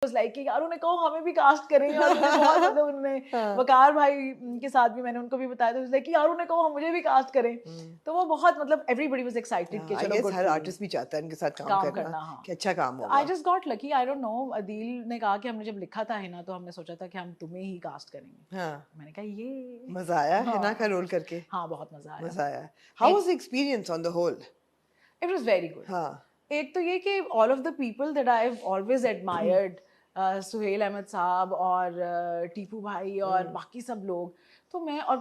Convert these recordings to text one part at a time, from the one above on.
Like कि यार उन्हें कहो हमें भी कास्ट करें, और मुझे बहुत मतलब उन्होंने वकार भाई के साथ भी मैंने उनको भी बताया था, लाइक कि यार उन्हें कहो मुझे भी कास्ट करें। तो वो बहुत मतलब एवरीबॉडी वाज एक्साइटेड कि चलो गुड, हर आर्टिस्ट भी चाहता है इनके साथ काम करना हाँ। कि अच्छा काम आई होगा। Just got lucky, I don't know, Adeel ने कहा कि हमने जब लिखा था हिना तो हमने सोचा था कि हम तुम्हें ही कास्ट करेंगे। हाँ, मैंने कहा ये मजा आया हिना का हाँ रोल करके? हाँ बहुत मजा आया। मजा आया। How was the experience on the whole? It was very good. हाँ, एक तो ये कि all of the people that I have always admired, Suhail Ahmed Sahab और टीपू भाई और बाकी सब लोग, तो मैं और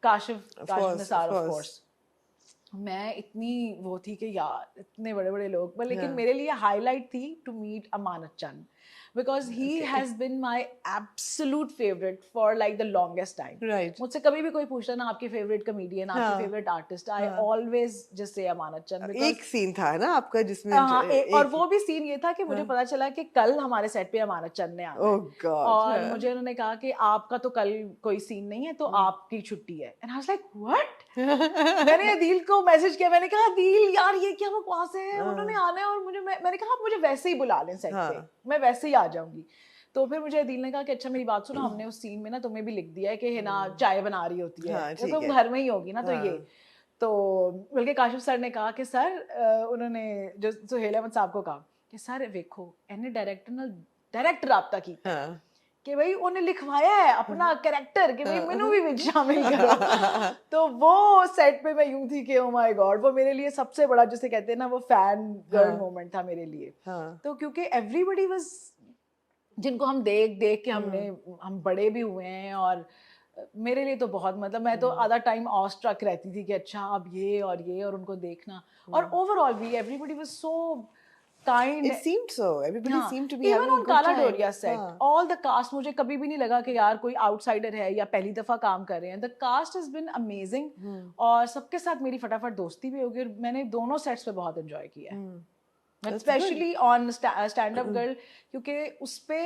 Kashif of Kashif course, of Nisar of course. Course, मैं इतनी वो थी कि यार इतने बड़े बड़े लोग, पर लेकिन हाँ, मेरे लिए हाईलाइट थी to meet Amanat Chand, because he okay, has been my absolute favourite for like the longest time. Right. मुझसे कभी भी कोई पूछता ना आपकी फेवरेट कमेडियन, आपकी हाँ, फेवरेट आर्टिस्ट, आई हाँ। Always just say Amanat Chand, because एक सीन था ना आपका जिसमें हाँ, और एक वो भी सीन ये था कि मुझे हाँ, पता चला कि कल हमारे सेट पे अमानत चंद ने आना है, ओह गॉड, और हाँ। मुझे उन्होंने कहा कि आपका तो कल कोई सीन नहीं है तो आपकी छुट्टी है, and I was like what. मैंने अदील को मैसेज किया, मैंने कहा अदील यार ये क्या बकवास है, उन्होंने आना है और मुझे मैंने कहा आप मुझे वैसे ही बुला लें सेट पे, हाँ। मैं वैसे ही आ जाऊंगी। तो फिर मुझे अदील ने कहा कि अच्छा मेरी बात सुनो, हमने उस सीन में ना तुम्हें भी लिख दिया है कि हिना चाय बना रही होती है, हाँ, तो ठीक तुम है। घर में ही होगी ना, तो ये हाँ, तो बल्कि काशिफ सर ने कहा कि सर उन्होंने जो सुहेल अहमद साहब को कहा कि सर देखो इन्हें डायरेक्टर ਨਾਲ डायरेक्ट राब्ता कीता है हाँ। कि भाई उन्हें लिखवाया है अपना कैरेक्टर कि भाई मैनू भी विच शामिल करो। तो वो सेट पे मैं यूं थी कि ओ माय गॉड, वो मेरे लिए सबसे बड़ा जिसे कहते हैं ना वो फैन गर्ल हाँ, मोमेंट था मेरे लिए। हाँ। तो क्योंकि एवरीबॉडी वाज, जिनको हम देख देख के हम बड़े भी हुए हैं, और मेरे लिए तो बहुत मतलब मैं तो आधा टाइम ऑल स्ट्रक रहती थी कि अच्छा अब ये और उनको देखना, और ओवरऑल भी everybody was so kind. It seemed so. Everybody हाँ, seemed to be even having a on good काला time. डोरिया सेट हाँ, ऑल द कास्ट, मुझे कभी भी नहीं लगा कि यार कोई आउटसाइडर है या पहली दफा काम कर रहे हैं, the cast has been amazing, और सबके साथ मेरी फटाफट दोस्ती भी होगी, और मैंने दोनों सेट्स पे बहुत एंजॉय किया है, that's good. Specially on Stand Up Girl, क्योंकि उस पे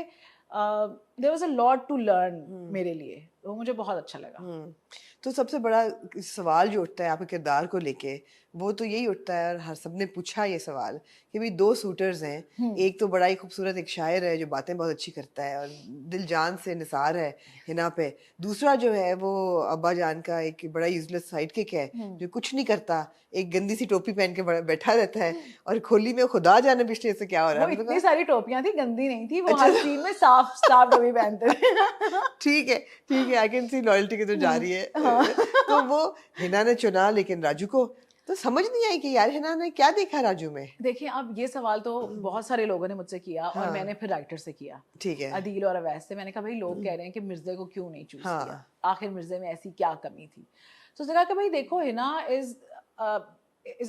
there was a lot to learn मेरे लिए, वो मुझे बहुत अच्छा लगा। तो सबसे बड़ा सवाल जो उठता है आपके किरदार को लेके वो तो यही उठता है, और हर सबने पूछा ये सवाल कि भाई दो शूटर्स हैं, एक तो बड़ा ही खूबसूरत एक शायर है जो बातें बहुत अच्छी करता है और दिल जान से निसार है हिना पे, दूसरा जो है वो अब्बा जान का एक बड़ा यूजलेस साइडकिक है जो कुछ नहीं करता, एक गंदी सी टोपी पहन के बैठा रहता है, और खोली में खुदा जाने पिछले से क्या हो रहा वो है, मतलब इतनी सारी टोपियां थी, गंदी नहीं थी, वो अच्छा हर सीन में साफ साफ टोपी पहनते थे। ठीक है, ठीक है, आई कैन सी लॉयल्टी की तो जा रही है। हाँ। तो वो हिना ने चुना लेकिन राजू को तो समझ नहीं आई कि यार हिना ने क्या देखा राजू में। देखिए अब ये सवाल तो बहुत सारे लोगों ने मुझसे किया, और हाँ, मैंने फिर राइटर से किया, ठीक है। अदील और अवैस से। मैंने कहा भाई लोग कह रहे हैं कि मिर्जे को क्यों नहीं चूज किया, हाँ, आखिर मिर्जे में ऐसी क्या कमी थी। तो उसने कहा कि भाई देखो Hina is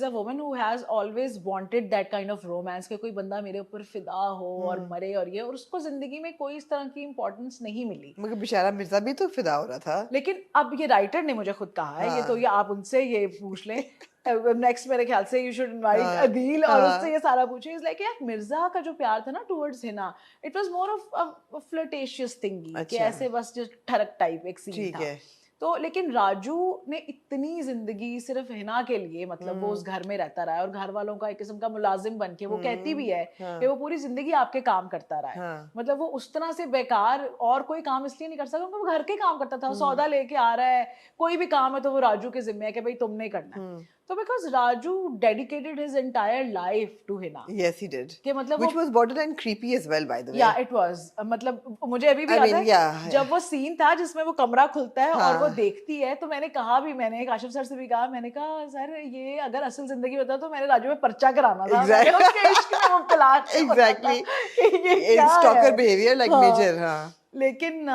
a woman who has always wanted that kind of romance, कि कोई बंदा मेरे ऊपर फिदा हो और मरे और ये, और उसको जिंदगी में कोई इस तरह की इंपॉर्टेंस नहीं मिली। मगर बेचारा मिर्जा भी तो फिदा हो रहा था। लेकिन अब ये राइटर ने मुझे खुद कहा है, ये तो ये हाँ, आप उनसे ये पूछ लें, नेक्स्ट मेरे ख्याल से यू शुड इनवाइट हाँ, अदील और उससे हाँ, ये सारा पूछे। इज लाइक यार मिर्जा का जो प्यार था ना towards Hina, it was more of a flirtatious थिंगी, कि अच्छा, ऐसे बस जो ठरक टाइप एक सीन ठीक था। है। तो लेकिन राजू ने इतनी जिंदगी सिर्फ हिना के लिए, मतलब वो उस घर में रहता रहा है और घर वालों का एक किस्म का मुलाजिम बन के, वो कहती भी है कि हाँ, वो पूरी जिंदगी आपके काम करता रहा है, हाँ, मतलब वो उस तरह से बेकार और कोई काम इसलिए नहीं कर सकता क्योंकि वो घर के काम करता था, वो सौदा लेके आ रहा है, कोई भी काम है तो वो राजू के जिम्मे है कि भाई तुमने करना है। तो because Raju dedicated his entire life to Hina, yes he did, कि मतलब which वो, was borderline creepy as well by the way. या इट वाज, मतलब मुझे अभी भी I याद mean है yeah, जब वो सीन था जिसमें वो कमरा खुलता है और वो हाँ, देखती है, तो मैंने कहा भी, मैंने काशिफ सर से भी कहा, मैंने कहा सर ये अगर असल जिंदगी होता तो मैंने राजू में पर्चा कराना था, मैंने exactly, उसके इश्क में मुब्तला होना था exactly, कि ये क्या stalker है। behavior like हाँ, major, हाँ, लेकिन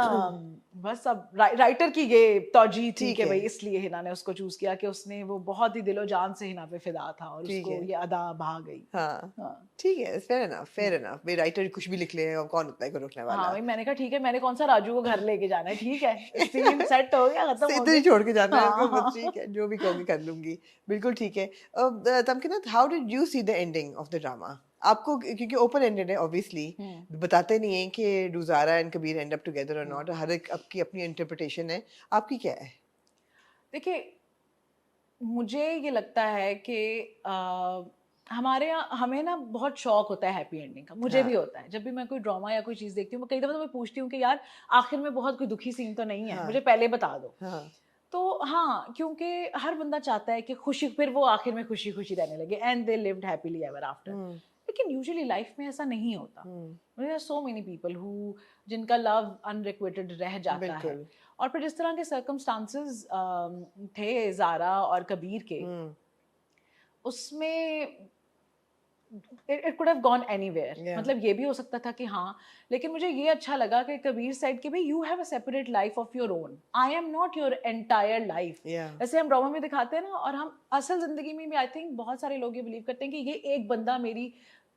बस अब राइटर की ये तौजीह थी ठीक कि है, भाई इसलिए हिना ने उसको चूज किया कि उसने वो बहुत ही दिलो जान से हिना पे फिदा था और ठीक उसको है, ये अदा भा गई। हाँ, हाँ ठीक है, फेयर इनफ, फेयर इनफ, भाई राइटर कुछ भी लिख ले और कौन होता है को रोकने हाँ वाला। भाई, मैंने कहा ठीक है, मैंने कौन सा राजू को घर लेके जाना है, ठीक है सीन सेट हो गया, खत्म हो इधर ही गया। छोड़ के जाना है इसको, बस हाँ ठीक है, जो भी कहोगे कर लूंगी, बिल्कुल ठीक है। Tamkina, how did you see the ending of the drama? आपको क्योंकि ओपन एंडेड है ऑब्वियसली, बताते नहीं है कि Ruzara and Kabir end up together और नॉट, हर एक आपकी अपनी इंटरप्रिटेशन है, आपकी क्या है? देखिए मुझे ये लगता है कि हमारे यहाँ हमें ना बहुत शौक होता है हैप्पी एंडिंग का, मुझे भी होता है। जब भी मैं कोई ड्रामा या कोई चीज़ देखती हूँ, मैं कई दफ़ा तो मैं पूछती हूँ कि यार आखिर में बहुत कोई दुखी सीन तो नहीं है, मुझे पहले बता दो। तो हाँ, क्योंकि हर बंदा चाहता है कि खुशी, फिर वो आखिर में खुशी-खुशी रहने लगे, and they lived happily ever after. लेकिन यूजुअली लाइफ में ऐसा नहीं होता। There are so many people who जिनका लव अनरिक्विटेड रह जाता है। और फिर जिस तरह के सर्कमस्टांसेस थे ज़ारा और कबीर के, उसमें it could have gone anywhere. मतलब ये भी हो सकता था कि हाँ, लेकिन मुझे ये अच्छा लगा कि कबीर साइड के भी you have a separate life of your own, I am not your entire life. जैसे हम ड्रामा में दिखाते हैं ना, और हम असल जिंदगी में भी आई थिंक बहुत सारे लोग ये बिलीव करते हैं कि ये एक बंदा मेरी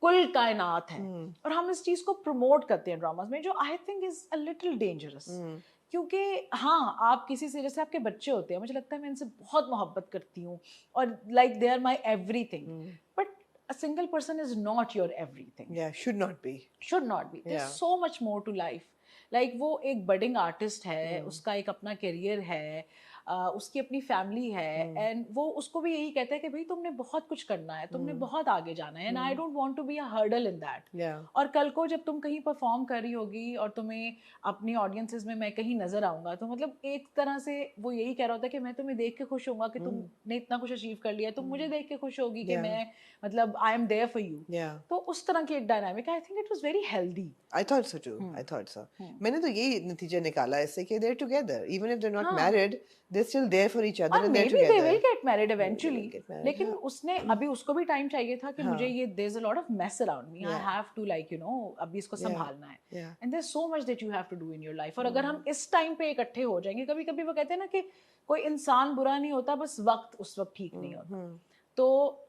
कुल कायनात है, और हम इस चीज को प्रमोट करते हैं ड्रामास में, जो I think is a little dangerous. क्योंकि हाँ, आप किसी से, जैसे आपके बच्चे होते हैं, मुझे लगता है मैं इनसे बहुत मोहब्बत करती हूँ और like they are my everything, but a single person is not your everything. Yeah, should not be. Should not be. There's so much more to life. Like वो एक budding artist है, उसका एक अपना career है, उसकी अपनी फैमिली है, एंड वो उसको भी यही कहता है कि भाई तुमने बहुत कुछ करना है, तुमने बहुत आगे जाना है, and I don't want to be a hurdle in that. और कल को जब तुम कहीं परफॉर्म कर रही होगी और तुम्हें अपनी ऑडियंसेस में मैं कहीं नजर आऊंगा, तो मतलब एक तरह से वो यही कह रहा होता है कि मैं तुम्हें देख के खुश होऊंगा कि तुमने इतना कुछ अचीव कर लिया, तुम मुझे देख के खुश होगी कि मैं मतलब I am there for you. तो उस तरह की एक dynamic, I think it was very healthy. I thought so too. I thought so. मैंने तो यही नतीजा निकाला इससे कि they're together, even if they're not married, they're still there for each other, and they're maybe together. they will get married eventually. लेकिन उसने अभी, उसको भी टाइम चाहिए था कि मुझे ये there's a lot of mess around me, I have to like you know अभी इसको संभालना है, and there's so much that you have to do in your life। और अगर हम इस टाइम पे इकट्ठे हो जाएंगे, कभी कभी वो कहते हैं ना कि कोई इंसान बुरा नहीं होता, बस वक्त उस वक्त ठीक नहीं होता। तो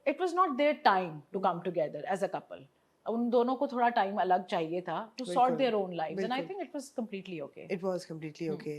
it was not their time to come together as a couple. उन दोनों को थोड़ा टाइम अलग चाहिए था to sort their own lives, and I think it was completely okay. It was completely okay.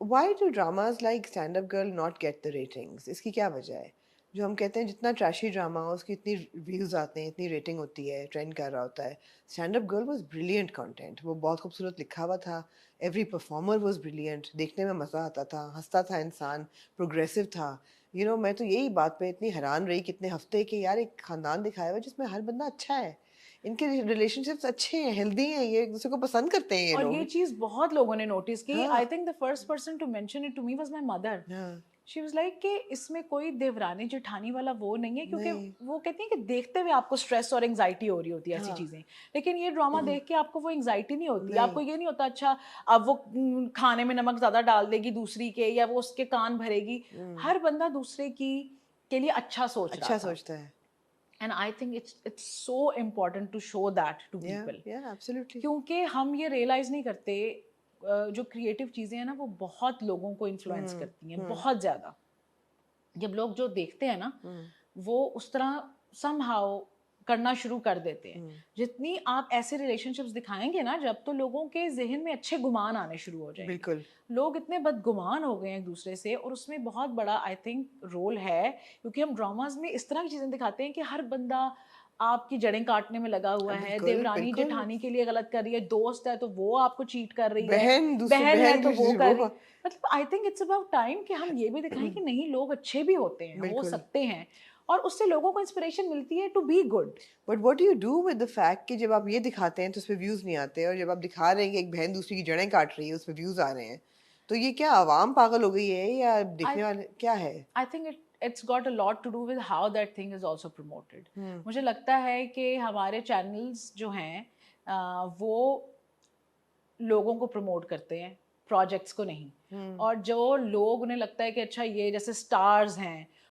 Why do dramas like Stand Up Girl not get the ratings? इसकी क्या वजह है? जो हम कहते हैं जितना ट्रैशी ड्रामा हो उसकी इतनी व्यूज़ आते हैं, इतनी रेटिंग होती है, ट्रेंड कर रहा होता है। Stand Up girl was brilliant content, वो बहुत खूबसूरत लिखा हुआ था, एवरी परफॉर्मर वाज ब्रिलियंट, देखने में मज़ा आता था, हंसता था इंसान, प्रोग्रेसिव था। मैं तो यही बात पे इतनी हैरान रही कितने हफ्ते कि यार एक ख़ानदान दिखाया हुआ जिसमें हर बंदा अच्छा है, इनके रिलेशनशिप्स अच्छे हैं, हेल्दी हैं, ये एक दूसरे को पसंद करते हैं ये और लोग। ये चीज बहुत लोगों ने नोटिस की। I think the first person to mention it to me was my mother. She was like कि इसमें कोई देवरानी जेठानी वाला वो नहीं है, क्योंकि वो कहती है कि देखते हुए आपको स्ट्रेस और एंजाइटी हो रही होती है ऐसी चीजें, लेकिन ये ड्रामा देख के आपको वो एंजाइटी नहीं होती, आपको ये नहीं होता अच्छा अब वो खाने में नमक ज्यादा डाल देगी दूसरी के, या वो उसके कान भरेगी। हर बंदा दूसरे की के लिए अच्छा सोचता है। And I think it's so important to show that to people. Yeah, absolutely. क्योंकि हम ये realize नहीं करते, जो creative चीज़ें हैं ना वो बहुत लोगों को influence करती हैं, बहुत ज़्यादा। जब लोग जो देखते हैं ना वो उस तरह somehow करना शुरू कर देते हैं। जितनी आप ऐसे रिलेशनशिप्स दिखाएंगे ना जब, तो लोगों के जहन में अच्छे गुमान आने शुरू हो जाएंगे। बिल्कुल। लोग इतने बदगुमान हो गए हैं एक दूसरे से, और उसमें बहुत बड़ा आई थिंक रोल है, क्योंकि हम ड्रामाज में इस तरह की चीजें दिखाते हैं कि हर बंदा आपकी जड़ें काटने में लगा हुआ है, देवरानी जेठानी के लिए गलत कर रही है, दोस्त है तो वो आपको चीट कर रही है, बहन है तो वो कर रही है। मतलब I think it's about time कि हम ये भी दिखाएं कि नहीं, लोग अच्छे भी होते हैं, हो सकते हैं, और उससे लोगों को इंस्पिरेशन मिलती है to be good. But what do you do with the fact कि जब आप ये दिखाते हैं तो उस पे व्यूज नहीं आते, और जब आप दिखा रहे हैं कि एक बहन दूसरी की जड़ें काट रही है उस पे व्यूज आ रहे हैं, तो ये क्या आवाम पागल हो गई है या देखने वाले क्या है? I think it's got a lot to do with how that thing is also promoted. मुझे लगता है कि हमारे चैनल्स जो हैं वो लोगों को प्रमोट करते हैं, प्रोजेक्ट्स को नहीं। और जो लोग, उन्हें लगता है कि अच्छा ये जैसे स्टार्स हैं